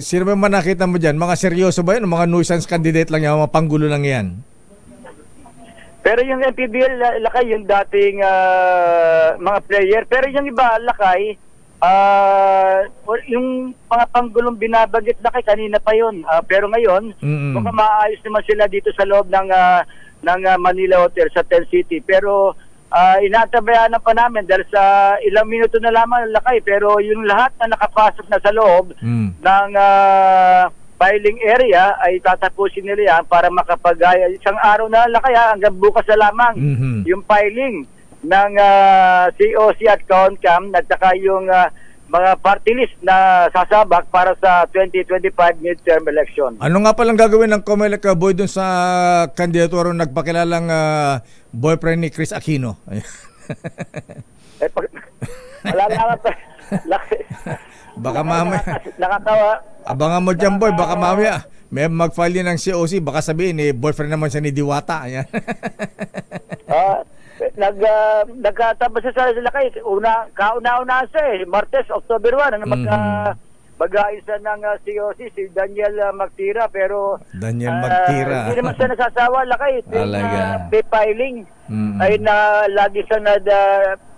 sino ba yung mga nakita mo dyan? Mga seryoso ba yun? Mga nuisance candidate lang yan? Mga panggulo lang yan? Pero yung NPBL, lakay yung dating mga player. Pero yung iba, lakay, yung mga panggulong binabagit, lakay, kanina pa yun. Pero ngayon, baka maayos naman sila dito sa loob ng Manila Hotel sa 10 City. Pero inatabayanan pa namin dahil sa ilang minuto na lamang, lakay. Pero yung lahat na nakapasok na sa loob ng filing area ay tatapusin nila yan para makapagaya. Isang araw na lang kaya hanggang bukas na lamang yung filing ng COC at CONCAM at saka yung mga party list na sasabak para sa 2025 midterm election. Ano nga palang gagawin ng COMELEC, Boy, dun sa kandidato rin nagpakilalang boyfriend ni Chris Aquino? Baka mamaya. Nakatawa. Abangan mo dyan, Boy. Baka mamaya may mag-file din ng COC. Baka sabihin, boyfriend naman siya ni Diwata. Ayan. Nagkatapos sa lakay. Kauna-una siya Martes, October 1. Mag-aisa ng COC si Daniel Magtira. Pero Daniel Magtira. Hindi naman siya nasasawa, lakay. Filing ay lagi siya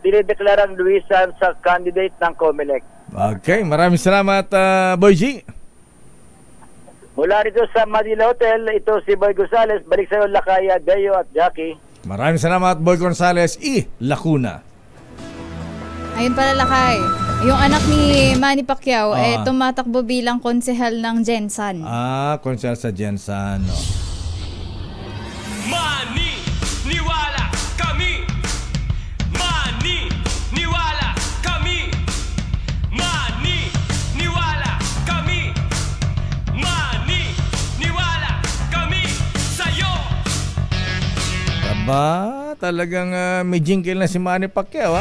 dinideklarang luwisan sa candidate ng COMELEC. Okay, maraming salamat, Boy G. Mula rito sa Manila Hotel, ito si Boy Gonzales. Balik sa iyo, Lakaya, Deo at Jackie. Maraming salamat, Boy Gonzales. Lacuna. Ayun pala, lakay. Yung anak ni Manny Pacquiao tumatakbo bilang konsehal ng Jensan. Konsehal sa Jensan. Manny, niwala kami. Manny, niwala kami. Manny, niwala kami. Manny, niwala kami sa'yo. Talagang may jingle na si Manny Pacquiao.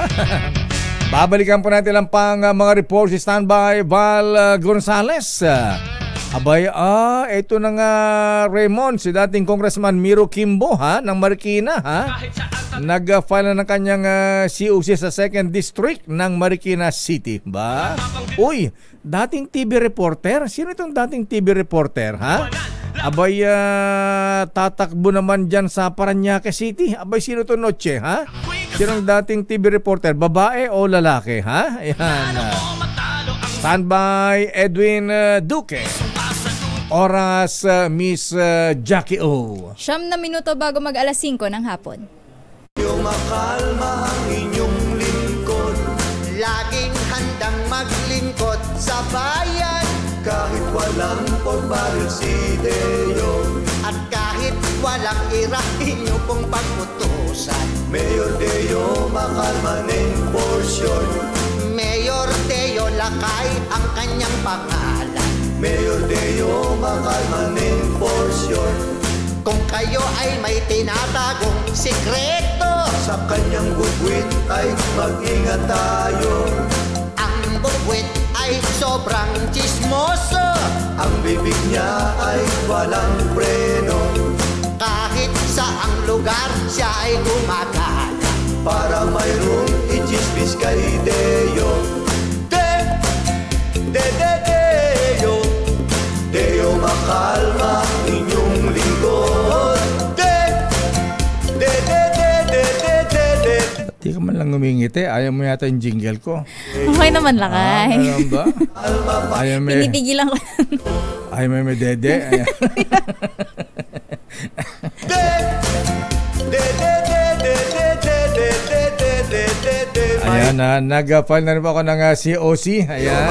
Babalikan po natin lang pang mga reports. Standby Val Gonzales. Abay, ito na nga Raymond, si dating Congressman Miro Kimbo ng Marikina nag-file na ng kanyang COC sa 2nd District ng Marikina City. Ba? Uy, dating TV reporter? Sino itong dating TV reporter, Abay, tatakbo naman dyan sa Parañaque City. Abay, sino to Noche, Sinong dating TV reporter? Babae o lalaki, Ayan. Standby, Edwin Duque. Oras, Miss Jackie O. 9 na minuto bago mag alas 5 ng hapon. Yung makalma ang inyong lingkod, laging handang maglingkod sa bayan. Kahit walang porbaril si Deo, at kahit walang ira inyo pong pagputusan. Mayor Deo, makalma ng porsyon. Mayor Deo, lakay ang kanyang pangalan. Mayor Deo, makalma ng porsyon. Kung kayo ay may tinatagong sikreto, sa kanyang bugwit ay mag-ingat tayo. Ang bugwit ay sobrang chismoso, ang bibig niya ay walang preno. Kahit saang lugar siya ay gumagana, para mayroong i-chismis kay Deo. Deo, Deo, makalma inyong lingkod. Di ka man lang ngumingiti. Ayaw mo yata yung jingle ko. Okay naman lang ay. Alam ba? Ayaw may... Pinipigilan ko. Ayaw may dede. Ayan. Ayan, nag-file na rin po ako ng COC. Ayan,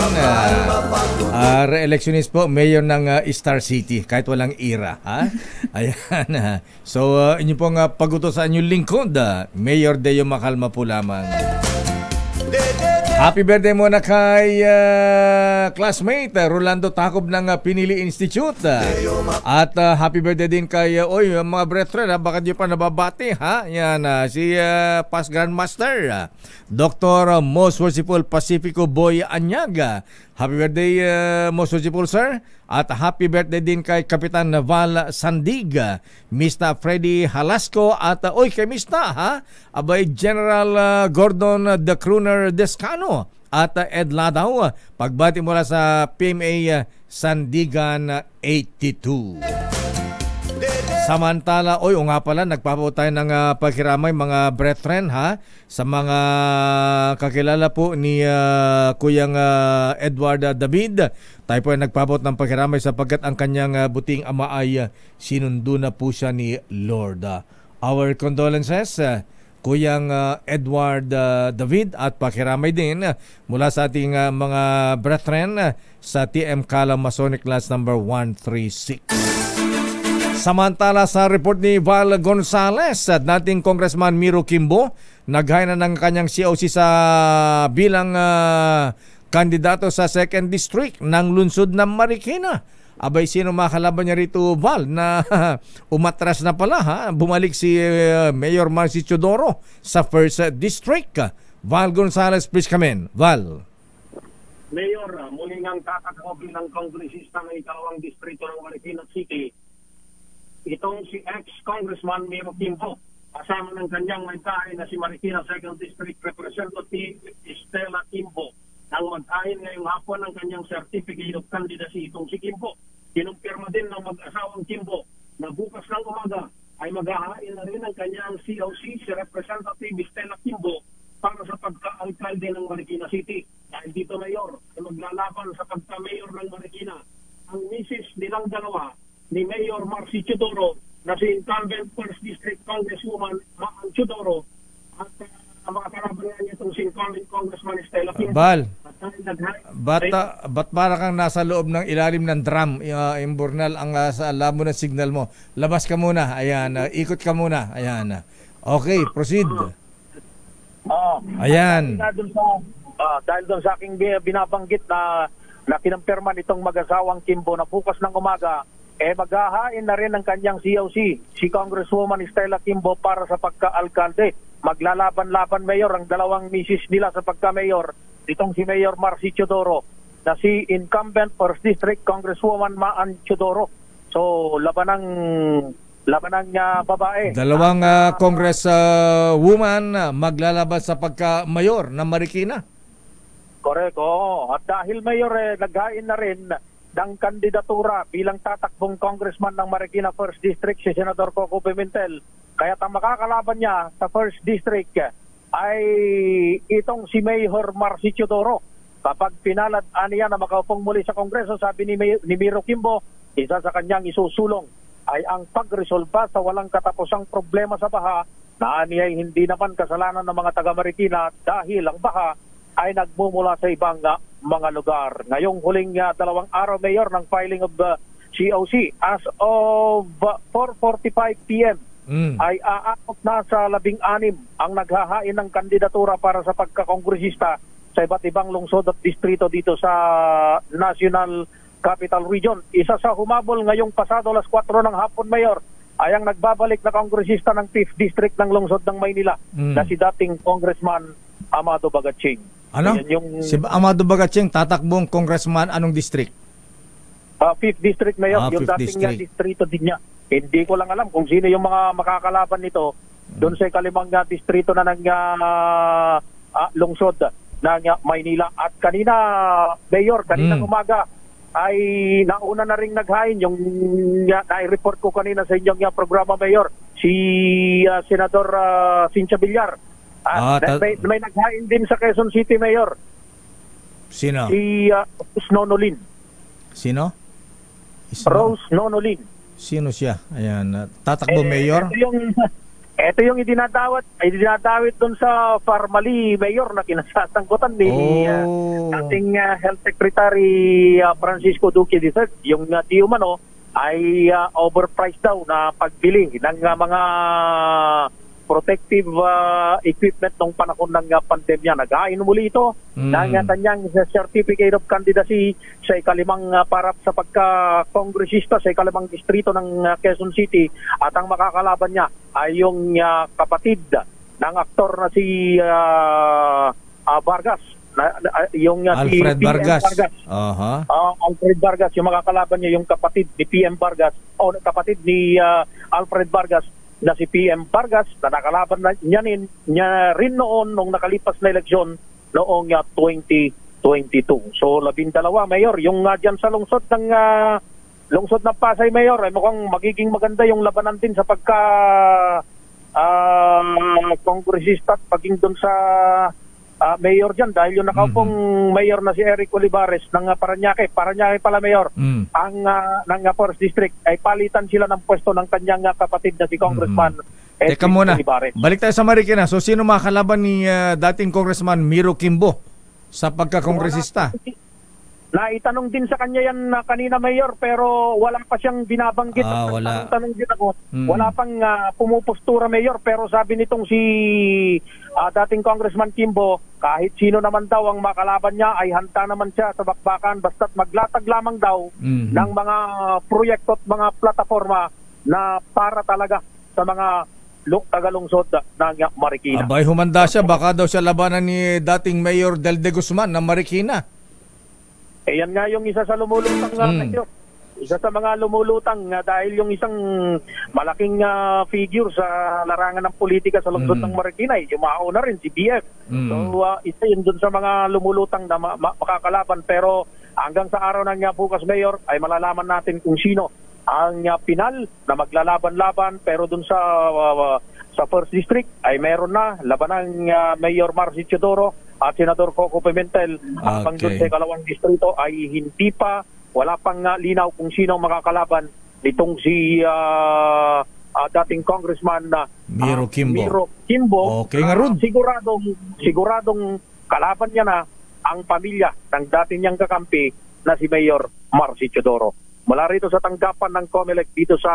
re-electionist po, mayor ng Star City, kahit walang ira. Ayan, so inyo pong pagutosan yung lingkod, Mayor Deo Makalma po lamang. Happy birthday muna kay classmate Rolando Tacob ng Pinili Institute. At happy birthday din kay mga brethren, baka di pa nababati, Yan, si past Grandmaster Dr. Most Worshipful Pacifico Boy Anyaga. Happy birthday, Most Worshipful Sir. At happy birthday din kay Kapitan Val Sandiga, Mr. Freddy Halasco, at kay Mr. Abay General Gordon the Crooner Descano at Ed Ladaw. Pagbati mula sa PMA Sandigan 82. Samantala, nga pala, nagpapaw tayo ng pagkiramay mga brethren sa mga kakilala po ni Kuyang Edward David. Tayo po ay nagpapaw ng pagkiramay sapagkat ang kanyang buting ama ay sinundo na po siya ni Lord. Our condolences, Kuyang Edward David, at pakiramay din mula sa ating mga brethren sa TM Kala Masonic Class number 136. Samantala, sa report ni Val Gonzales, dating Congressman Miro Kimbo, naghaya na ng kanyang COC sa bilang kandidato sa 2nd District ng lungsod ng Marikina. Abay, sino makalaban niya rito, Val, na umatras na pala, bumalik si Mayor Marcy Chodoro sa 1st District. Val Gonzales, please come in. Val. Mayor, muli ngang tatakbo bilang kongresista ng 2nd Distrito ng Marikina City. Itong si ex-Congressman Miro Kimbo, kasama ng kanyang may-tahay na si Marikina 2nd District Representative Estela Kimbo, nang mag-ahin ngayong hapon ng kanyang Certificate of Candidacy. Itong si Kimbo, kinumpirma din ng mag-asawang Kimbo na bukas ng umaga ay mag-ahain na rin ang kanyang COC, si Representative Estela Kimbo, para sa pagka-alkalde ng Marikina City. Dahil dito, Mayor, ay maglalaban sa pagka-mayor ng Marikina ang misis nilang dalawa ni Mayor Marcy Chodoro na si incumbent 1st District Congresswoman Maan Chodoro at mga karabanan niya itong si incumbent Congressman Estela Kimbo. Bal, ba't para kang nasa loob ng ilalim ng drum, imburnal ang sa alam mo ng signal mo. Labas ka muna, ayan, ikot ka muna, ayan. Okay, proceed. Ayan. Dahil doon sa aking binabanggit na kinampirman itong mag-asawang Kimbo na bukas ng umaga, maghahain na rin ng kanyang COC, si Congresswoman Estela Kimbo, para sa pagka-alkalde. Maglalaban-laban, Mayor, ang dalawang misis nila sa pagka-mayor, itong si Mayor Marcy Chodoro na si incumbent First District Congresswoman Maan Chodoro. So labanang babae. Dalawang congresswoman maglalaban sa pagka-mayor ng Marikina. Correct, oo. At dahil mayor naghain na rin ng kandidatura bilang tatakbong congressman ng Marikina First District si Senador Coco Pimentel. Kaya ang makakalaban niya sa First District ay itong si Mayor Marcy Chodoro. Kapag pinalad niya na makaupong muli sa Kongreso, sabi ni Miro Kimbo, isa sa kanyang isusulong ay ang pagresolba sa walang katapusang problema sa baha na niya hindi naman kasalanan ng mga taga Marikina dahil ang baha ay nagmumula sa ibang mga lugar. Ngayong huling 2 araw, Mayor, ng filing of COC as of 4:45 p.m. ay aakot na sa 16 ang naghahain ng kandidatura para sa pagkakongresista sa iba't ibang lungsod at distrito dito sa National Capital Region. Isa sa humabol ngayong pasado alas 4 ng hapon, Mayor, ay ang nagbabalik na kongresista ng 5th District ng lungsod ng Maynila na si dating Congressman Amado Bagatsing. Ano? Si Amado Bagatsing, tatakbong congressman, anong district? 5th District, Mayor. Yung Fifth dating District. distrito din niya. Hindi ko lang alam kung sino yung mga makakalaban nito doon sa ikalimang distrito na ng lungsod ng Maynila. At kanina, Mayor, kaninang umaga, ay nauna na rin naghain yung nai-report ko kanina sa inyong programa, Mayor, si Senador Cynthia Villar. May naghain din sa Quezon City, Mayor. Sino? Si Rose Nonolin. Sino? Rose Nonolin. Sino siya? Ayan, tatakbo mayor? Ito yung idinadawit doon sa Parmali, Mayor, na kinasasangkutan ni ating Health Secretary Francisco Duque III. Yung di umano ay overpriced daw na pagbili ng mga protective equipment nung panahon ng pandemya. Nag-ain muli ito ng kanyang Certificate of Candidacy sa ikalimang parap sa pagka-kongresista sa ikalimang distrito ng Quezon City. At ang makakalaban niya ay yung kapatid ng aktor na si Vargas. Yung Alfred si Vargas. Alfred Vargas, yung makakalaban niya yung kapatid ni PM Vargas o kapatid ni Alfred Vargas na si PM Vargas na nakalaban niya rin noon nung nakalipas na eleksyon noong 2022. So 12, Mayor, yung dyan sa lungsod ng Pasay, Mayor, ay mukhang magiging maganda yung labanan din sa pagka kongresista at paging doon sa mayor dyan dahil yung nakaupong mayor na si Eric Olivares ng Parañaque pala, Mayor, ang ng First District ay palitan sila ng pwesto ng kanyang kapatid na si Congressman Eric Teka muna, Olivares. balik tayo sa Marikina. So sino makakalaban ni dating Congressman Miro Kimbo sa pagkakongresista? Naitanong din sa kanya yan kanina, Mayor, pero wala pa siyang binabanggit. Wala. Tanong din ako. Wala pang pumupostura, Mayor, pero sabi nitong si dating Congressman Kimbo, kahit sino naman daw ang makalaban niya ay handa naman siya sa bakbakan basta't maglatag lamang daw ng mga proyekto at mga plataforma na para talaga sa mga tagalungsod ng Marikina. Abay, humanda siya. Baka daw siya labanan ni dating Mayor Del De Guzman ng Marikina. Yan nga yung isa sa lumulutang isa sa mga lumulutang dahil yung isang malaking figure sa larangan ng politika sa lungsod ng Marikina, yumao na rin si BF. So isa yun dun sa mga lumulutang na makakalaban, pero hanggang sa araw ng bukas, Mayor, ay malalaman natin kung sino ang pinal na maglalaban-laban. Pero dun sa First District ay meron na laban ng Mayor Marcy Chodoro at Senador Coco Pimentel. Ang doon sa ikalawang distrito ay hindi pa, wala pang linaw kung sino ang makakalaban nitong si dating Congressman Miro Kimbo. Okay nga ron. Siguradong kalaban niya na ang pamilya ng dating niyang kakampi na si Mayor Marcy Chodoro. Mula rito sa tanggapan ng COMELEC dito sa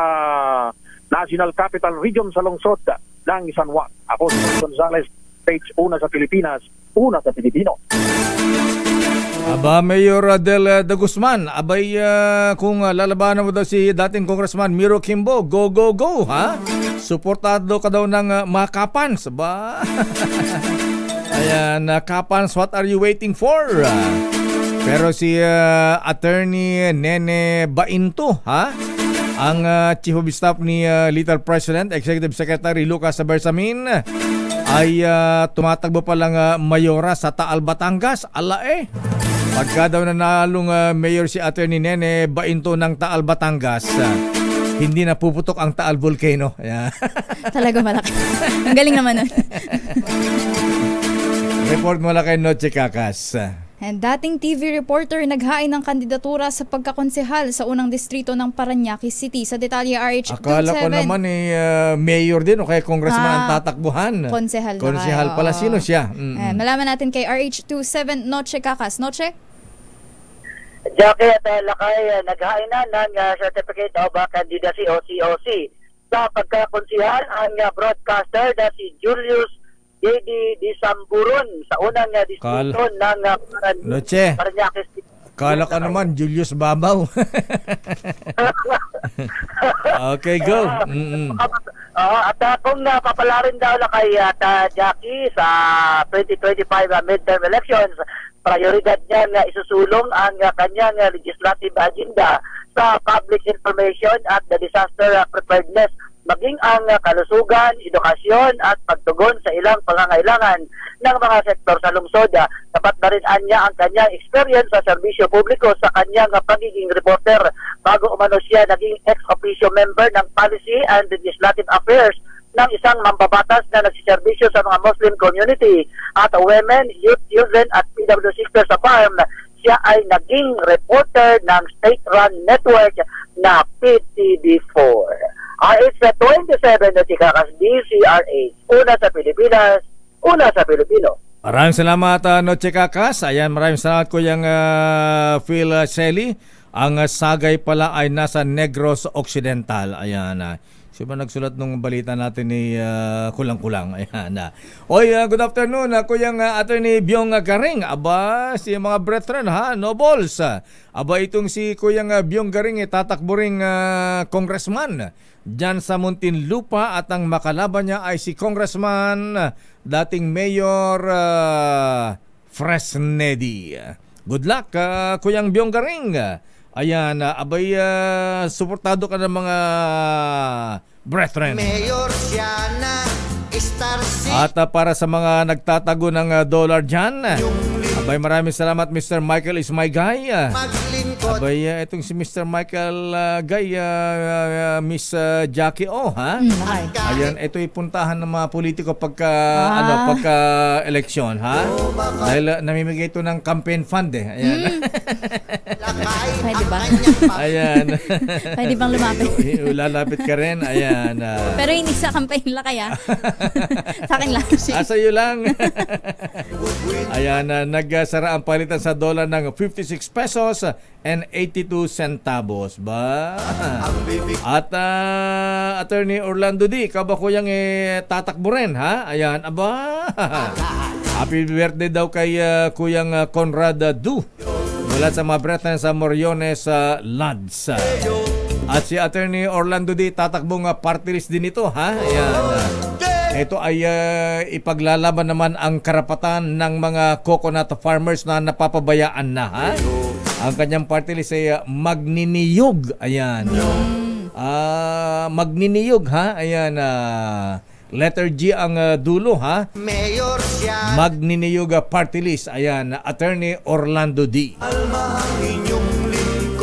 National Capital Region sa lungsod ng San Juan. Ako si Gonzales, page una sa Pilipinas, una sa Pilipino. Aba, Mayor Del De Guzman, abay kung lalabanan mo daw si dating Congressman Miro Kimbo, go, go, go, ha? Suportado ka daw ng Makapans, ba? Ayan, Kapans, what are you waiting for? Pero si Attorney Nene Bainto, ha? Ang Chief of Staff ni Little President, Executive Secretary Lucas Bersamin, ay tumatakbo palang mayora sa Taal, Batangas. Pagka daw nanalong mayor si Attorney Nene Bainto ng Taal, Batangas, hindi na puputok ang Taal Volcano. Talaga malaki. Ang galing naman nun. Report mo lang kay Noche Kakas. And dating TV reporter naghain ng kandidatura sa pagkakonsehal sa unang distrito ng Parañaque City. Sa detalye RH 27. Akala ko naman mayor din o kaya congressman ang tatakbuhan. Konsehal pala. Sino siya? Malaman natin kay RH 27 Noche Kakas. Noche? Jackie at Lakay, naghain na ng Certificate of Candidacy o COC. Sa pagkakonsehal, ang broadcaster na si Julius J.D. Disamburon sa unang distrito ng Parañaque City. Kala ka naman, Julius Babaw. Okay, go. At kung papalarin daw na kay Jackie sa 2025 midterm elections, prioridad niya na isusulong ang kanyang legislative agenda sa public information at the disaster preparedness, maging ang kalusugan, edukasyon at pagtugon sa ilang pangangailangan ng mga sektor sa lungsod. Dapat na rin niya ang kanyang experience sa serbisyo publiko sa kanyang pagiging reporter bago umano siya naging ex-officio member ng Policy and Legislative Affairs ng isang mambabatas na nagsiservisyo sa mga Muslim community at women, youth, children at PW sector sa farm. Siya ay naging reporter ng state-run network na PTV4. It's 27 na Chikakas DCRH. Una sa Pilipinas, una sa Pilipino. Maraming salamat, Noche Kakas. Ayan, maraming salamat ko yung Phil Shelley. Ang sagay pala ay nasa Negros Occidental. Ayan. Siya ba nagsulat nung balita natin ni Kulang-Kulang? Ayan. Oy, good afternoon. Ako yung Attorney Byong Garing. Aba, si mga brethren ha, nobles. Aba, itong si Kuyang Byong Garing tatakbo ring congressman dyan sa Muntinlupa at ang makalaban niya ay si Congressman dating Mayor Fresnedi. Good luck, Kuyang Byong Garing. Ayan, abay, suportado ka ng mga brethren. Mayor siya na At para sa mga nagtatago ng dollar dyan, abay, maraming salamat Mr. Michael is my guy. Abay, itong si Mr. Michael Guy, Miss Jackie O, ha? Ayan, ito'y puntahan ng mga politiko pagka eleksyon, ha? Dahil namimigay ito ng campaign fund, eh. Ayan. Pwede ba? Ayan. Pwede bang lumapit? Lalapit ka rin, ayan. Pero hindi sa campaign lakay, ha? Sa akin lang. Sa'yo lang. Ayan, nagsara ang palitan sa dollar ng 56 pesos and 82 centavos ba? At Attorney Orlando D, kabakuyang tatakbo rin, ha? Ayan, aba. Happy birthday daw kay Kuyang Conrad Du mula sa mga brethren sa Moriones Lads. At si Attorney Orlando D, tatakbong party list din ito, ha? Ayan. Ito ay ipaglalaban naman ang karapatan ng mga coconut farmers na napapabayaan na, ha? Ang kanyang party list ay magniniyog. Ayan. Magniniyog, ha? Ayan. Letter G ang dulo, ha? Magniniyog party list. Ayan. Attorney Orlando D.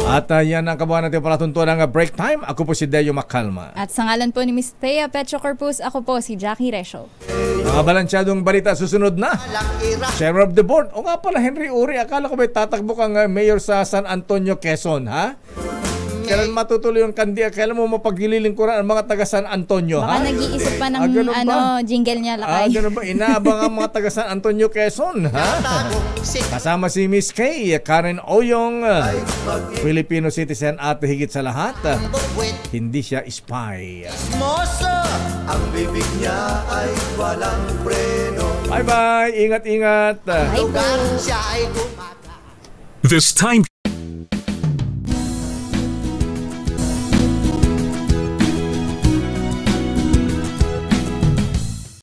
At yan ang kabuhan natin palatuntuan ng break time. Ako po si Deo Macalma. At sa ngalan po ni Ms. Thea Petro Corpus, ako po si Jackie Resho. Mga balansyadong balita susunod na. Chairman of the board. O nga pala, Henry Uri, akala ko may tatakbo kang mayor sa San Antonio, Quezon, ha? Kailan matutuloy yung kandiya? Kailan mo mapagililingkuran ang mga taga San Antonio, ha? Baka nag-iisip pa ng jingle niya, lakay. Ganun ba? Inaabang ang mga taga San Antonio, Quezon, ha? Kasama si Miss Kay, Karen Oyong, Filipino citizen at higit sa lahat, hindi siya spy. Ang bibig niya ay walang preno. Bye-bye! Ingat-ingat! Bye-bye! This time